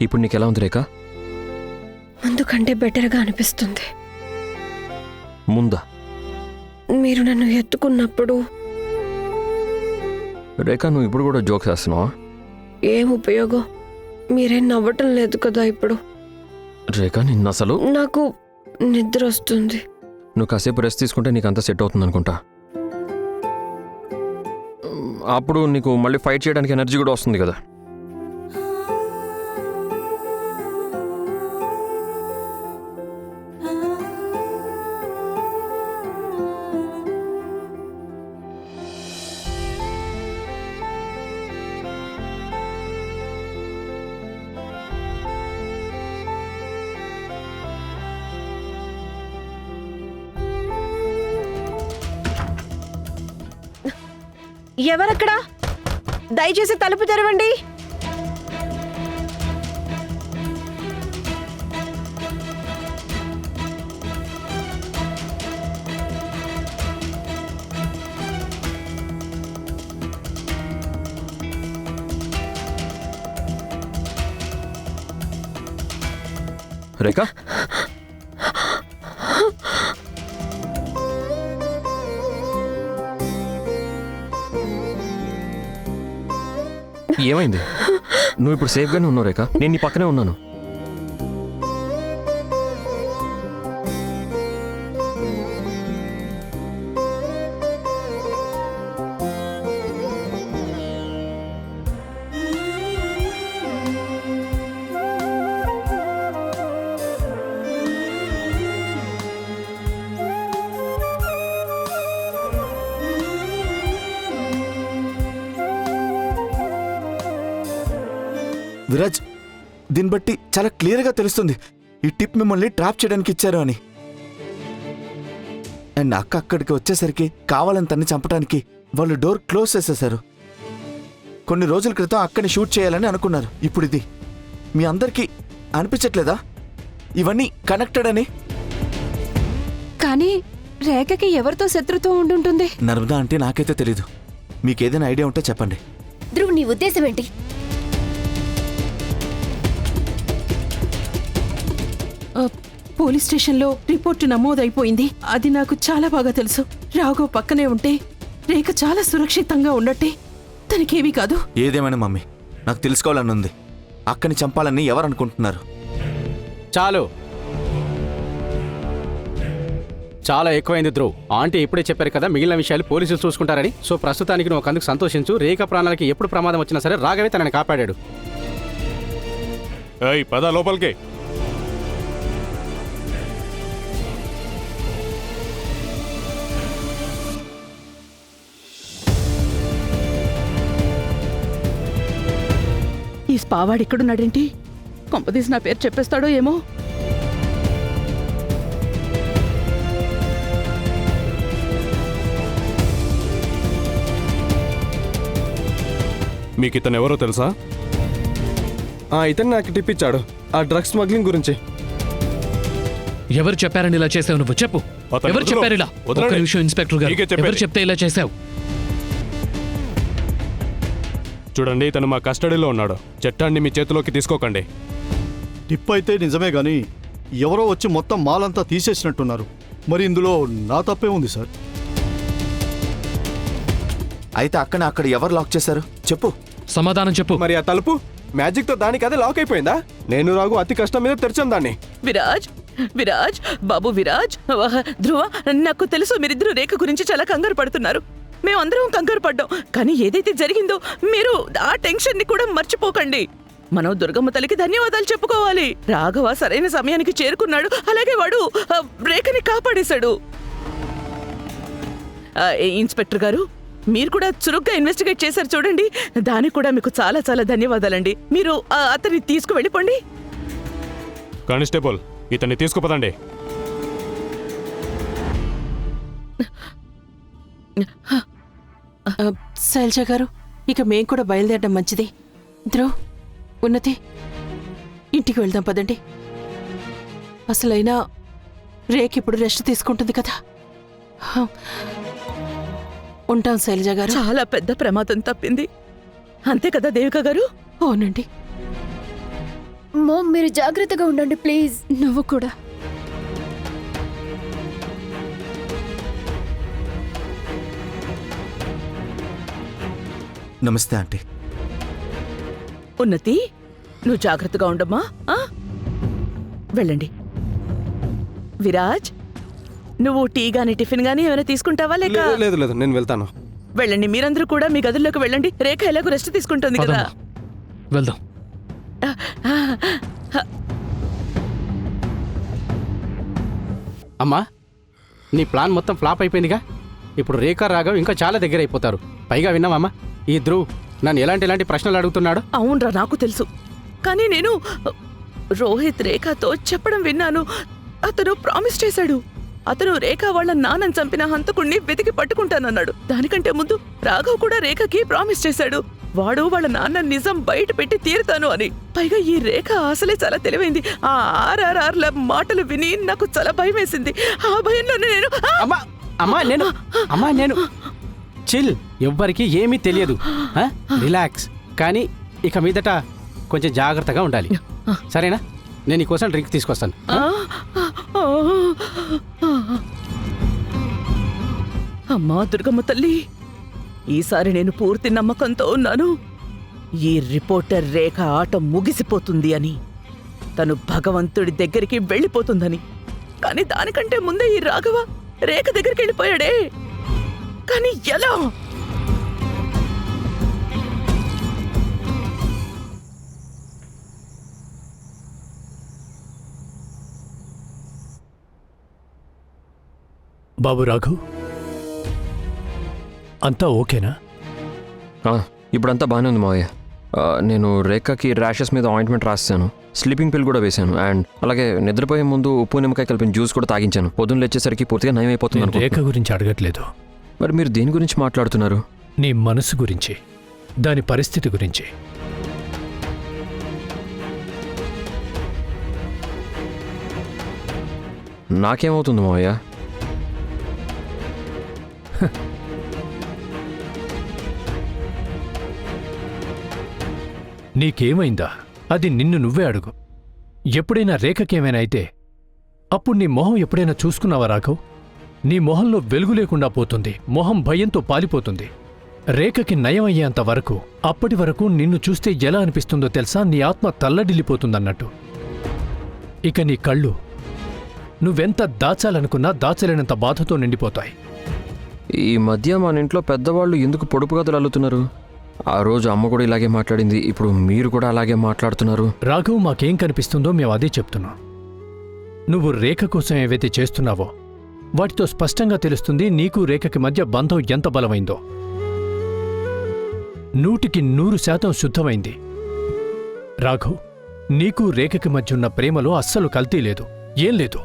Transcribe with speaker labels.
Speaker 1: ఇప్పుడు నీకెలా ఉంది రేఖ?
Speaker 2: ముందు కంటే బెటర్గా అనిపిస్తుంది.
Speaker 1: ముందా?
Speaker 2: మీరు నన్ను ఎత్తుకున్నప్పుడు.
Speaker 1: రేఖ, నువ్వు ఇప్పుడు కూడా జోక్స్ వేస్తున్నావా?
Speaker 2: ఏం ఉపయోగం, మీరేం నవ్వటం లేదు కదా ఇప్పుడు.
Speaker 1: రేఖ, నిన్న అసలు
Speaker 2: నాకు నిద్ర వస్తుంది.
Speaker 1: నువ్వు కాసేపు రెస్ట్ తీసుకుంటే నీకు అంతా సెట్ అవుతుంది అనుకుంటా. అప్పుడు నీకు మళ్ళీ ఫైట్ చేయడానికి ఎనర్జీ కూడా వస్తుంది కదా.
Speaker 2: ఎవరక్కడా? దయచేసి తలుపు తెరవండి.
Speaker 1: రేఖ, ఏమైంది? నువ్వు ఇప్పుడు సేఫ్గానే ఉన్నావు రేఖ, నేను నీ పక్కనే ఉన్నాను.
Speaker 3: విరాజ్, దీన్ని బట్టి చాలా క్లియర్గా తెలుస్తుంది ఈ టిప్ మిమ్మల్ని ట్రాప్ చేయడానికి ఇచ్చారు అని. అండ్ అక్క అక్కడికి వచ్చేసరికి కావాలని తన్ని చంపడానికి వాళ్ళు డోర్ క్లోజ్ చేసేశారు. కొన్ని రోజుల క్రితం అక్కని షూట్ చేయాలని అనుకున్నారు. ఇప్పుడు ఇది మీ అందరికీ అనిపించట్లేదా ఇవన్నీ కనెక్టెడ్ అని?
Speaker 4: కానీ రేఖకి ఎవరితో శత్రుత్వం ఉండుంటుంది?
Speaker 3: నర్మదా అంటే నాకైతే తెలీదు. మీకేదైనా ఐడియా ఉంటే చెప్పండి.
Speaker 5: ధ్రువ్, నీ ఉద్దేశం ఏంటి?
Speaker 6: పోలీస్ స్టేషన్లో రిపోర్టు నమోదైపోయింది. అది నాకు చాలా బాగా తెలుసు. రాఘవ్ పక్కనే ఉంటే రేఖ చాలా సురక్షితంగా ఉన్నట్టే. తనకేమీ కాదు.
Speaker 3: ఏదేమైనా మమ్మీ, నాకు తెలుసుకోవాలని ఉంది. అక్కని చంపాలని ఎవరు అనుకుంటున్నారు?
Speaker 7: చాలు, చాలా ఎక్కువైంది ధ్రువ్. ఆంటీ ఇప్పుడే చెప్పారు కదా మిగిలిన విషయాలు పోలీసులు చూసుకుంటారని. సో ప్రస్తుతానికి నువ్వు అందుకు సంతోషించు. రేఖ ప్రాణాలకి ఎప్పుడు ప్రమాదం వచ్చినా సరే రాఘవే తనని కాపాడాడు.
Speaker 8: పద లోపలికి.
Speaker 6: ఈ స్పావాడు ఇక్కడున్నాడేంటి? కొంపదీసి నా పేరు చెప్పేస్తాడో ఏమో.
Speaker 8: మీకు ఇతను ఎవరో తెలుసా?
Speaker 9: ఇతను నాకు టిప్ ఇచ్చాడు ఆ డ్రగ్స్ స్మగ్లింగ్ గురించి.
Speaker 10: ఎవరు చెప్పారని ఇలా చేసావు? నువ్వు చెప్పు. ఎవరు చెప్పారు ఇలా? ఒక్క నిమిషం ఇన్స్పెక్టర్ గారు, ఎవరు చెప్తే ఇలా చేసావు?
Speaker 8: చూడండి, ఇతను మా కస్టడీలో ఉన్నాడు. చట్టాన్ని మీ చేతిలోకి తీసుకోకండి.
Speaker 11: టిప్ అయితే నిజమే గాని ఎవరో వచ్చి మొత్తం మాలంతా తీసేసినట్టున్నారు. మరి ఇందులో నా తప్పే ఉంది సార్.
Speaker 3: అయితే అక్కని అక్కడ ఎవరు లాక్ చేశారు చెప్పు.
Speaker 10: సమాధానం చెప్పు.
Speaker 9: మరి ఆ తలుపు మ్యాజిక్ తో దానికి అదే లాక్ అయిపోయిందా? నేను రాగు అతి కష్టం మీద తెరిచాం దాన్ని.
Speaker 6: విరాజ్, విరాజ్ బాబు, విరాజ్, ధ్రువ, నాకు తెలుసు మీరిద్దరూ రేఖ గురించి చాలా కంగారు పడుతున్నారు. మేమందరం కంగారు పడ్డాం. కానీ ఏదైతే జరిగిందో మీరు ఆ టెన్షన్ ని కూడా మర్చిపోకండి. మనం దుర్గమ్మ తల్లికి ధన్యవాదాలు చెప్పుకోవాలి. రాఘవ సరైన సమయానికి చేరుకున్నాడు. అలాగే వాడు రేఖని కాపాడేశాడు. ఇన్స్పెక్టర్ గారు, మీరు కూడా చురుగ్గా ఇన్వెస్టిగేట్ చేశారు చూడండి. దానికి కూడా మీకు చాలా చాలా ధన్యవాదాలండి. మీరు అతన్ని తీసుకువెళ్ళిపోండి.
Speaker 8: కానిస్టేబుల్, ఇతన్ని తీసుకుపదండి.
Speaker 6: శైలజ గారు, ఇక మేం కూడా బయలుదేరడం మంచిది. ధ్రువ్, ఉన్నతి, ఇంటికి వెళ్దాం పదండి. అసలైనా రేఖ ఇప్పుడు రెస్ట్ తీసుకుంటుంది కదా. ఉంటాం శైలజ గారు. చాలా పెద్ద ప్రమాదం తప్పింది, అంతే కదా దేవిక గారు? అవునండి.
Speaker 5: మామ్ మీరు జాగ్రత్తగా ఉండండి ప్లీజ్.
Speaker 4: నువ్వు కూడా.
Speaker 3: నమస్తే ఆంటీ.
Speaker 6: ఉన్నతి, నువ్వు జాగ్రత్తగా ఉండమ్మా. ఆ? వెళ్ళండి. విరాజ్, నువ్వు టీ గాని టిఫిన్ గాని ఏమైనా తీసుకుంటావా లేక?
Speaker 9: లేదు లేదు, నేను వెళ్తాను.
Speaker 6: వెళ్ళండి, మీరందరూ కూడా మీ గదుల్లోకి వెళ్ళండి. రేఖ ఎలాగో రెస్ట్ తీసుకుంటుంది కదా.
Speaker 10: వెళ్దాం.
Speaker 7: అమ్మా, నీ ప్లాన్ మొత్తం ఫ్లాప్ అయిపోయిందిగా. ఇప్పుడు రేఖా రాఘవ్ ఇంకా చాలా దగ్గర అయిపోతారు. పైగా విన్నామమ్మా, ఈ ధ్రువ్ నన్ను ఎలాంటి ప్రశ్నలు అడుగుతున్నాడు.
Speaker 6: అవునరా, నాకు తెలుసు. కానీ నేను రోహిత్ రేఖతో చెప్పడం విన్నాను. అతను ప్రామిస్ చేశాడు. అతను రేఖ వాళ్ళ నాన్నని చంపిన హంతకుణ్ణి వెతికి పట్టుకుంటానన్నాడు. దానికంటే ముందు రాఘవ్ కూడా రేఖకి ప్రామిస్ చేశాడు. వాడు వాళ్ళ నాన్న నిజం బయట పెట్టి తీరుతాను అని. పైగా ఈ రేఖ అసలే చాలా తెలివైంది. ఆ ఆర్ఆర్ఆర్ల మాటలు విని నాకు చాలా భయం వేసింది. ఆ భయంలోనే నేను
Speaker 7: అమ్మా నేను చిల్. ఎవ్వరికి ఏమీ తెలియదు. రిలాక్స్. కానీ ఇక మీదట కొంచెం జాగ్రత్తగా ఉండాలి, సరేనా? నేను నీకోసం డ్రింక్ తీసుకొస్తాను.
Speaker 6: అమ్మా దుర్గమ్మ తల్లి, ఈసారి నేను పూర్తి నమ్మకంతో ఉన్నాను. ఈ రిపోర్టర్ రేఖ ఆట ముగిసిపోతుంది అని, తను భగవంతుడి దగ్గరికి వెళ్ళిపోతుందని. కానీ దానికంటే ముందే ఈ రాఘవ రేఖ దగ్గరికి వెళ్ళిపోయాడే. కానీ ఎలా?
Speaker 10: బాబు రాఘవ్, అంతా ఓకేనా?
Speaker 1: ఇప్పుడంతా బాగానే ఉంది మావయ్య. నేను రేఖకి ర్యాషెస్ మీద ఆయింట్మెంట్ రాసాను, స్లీపింగ్ పిల్ కూడా వేశాను, అండ్ అలాగే నిద్రపోయే ముందు ఉప్పు నిమ్మకాయ కలిపిన జ్యూస్ కూడా తాగించాను. పొద్దున్న లేచేసరికి పూర్తిగా నయం అయిపోతుంది.
Speaker 10: రేఖ గురించి అడగట్లేదు.
Speaker 1: మరి మీరు దేని గురించి మాట్లాడుతున్నారు?
Speaker 10: నీ మనసు గురించి, దాని పరిస్థితి గురించి.
Speaker 1: నాకేమవుతుంది మావయ్య?
Speaker 10: నీకేమైందా? అది నిన్ను నువ్వే అడుగు. ఎప్పుడైనా రేఖకేమైనా అయితే అప్పుడు నీ మొహం ఎప్పుడైనా చూసుకున్నావా రాఘవ్? నీ మొహంలో వెలుగు లేకుండా పోతుంది, మొహం భయంతో పాలిపోతుంది. రేఖకి నయం అయ్యేంత వరకు, అప్పటి వరకు నిన్ను చూస్తే ఎలా అనిపిస్తుందో తెలుసా? నీ ఆత్మ తల్లడిల్లిపోతుందన్నట్టు. ఇక నీ కళ్ళు నువ్వెంత దాచాలనుకున్నా దాచలేనంత బాధతో నిండిపోతాయి.
Speaker 1: ఈ మధ్య మన ఇంట్లో పెద్దవాళ్ళు ఎందుకు పొడుపు కథలు అల్లుతున్నారు? ఆ రోజు అమ్మ కూడా ఇలాగే మాట్లాడింది, ఇప్పుడు మీరు కూడా అలాగే మాట్లాడుతున్నారు.
Speaker 10: రాఘవ్, మాకేం కనిపిస్తుందో మేము అదే చెప్తున్నాం. నువ్వు రేఖ కోసం ఏవైతే చేస్తున్నావో వాటితో స్పష్టంగా తెలుస్తుంది నీకు రేఖకి మధ్య బంధం ఎంత బలమైందో. 100% శుద్ధమైంది. రాఘవ్, నీకు రేఖకి మధ్య ఉన్న ప్రేమలో అస్సలు కల్తీ లేదు, ఏం లేదు.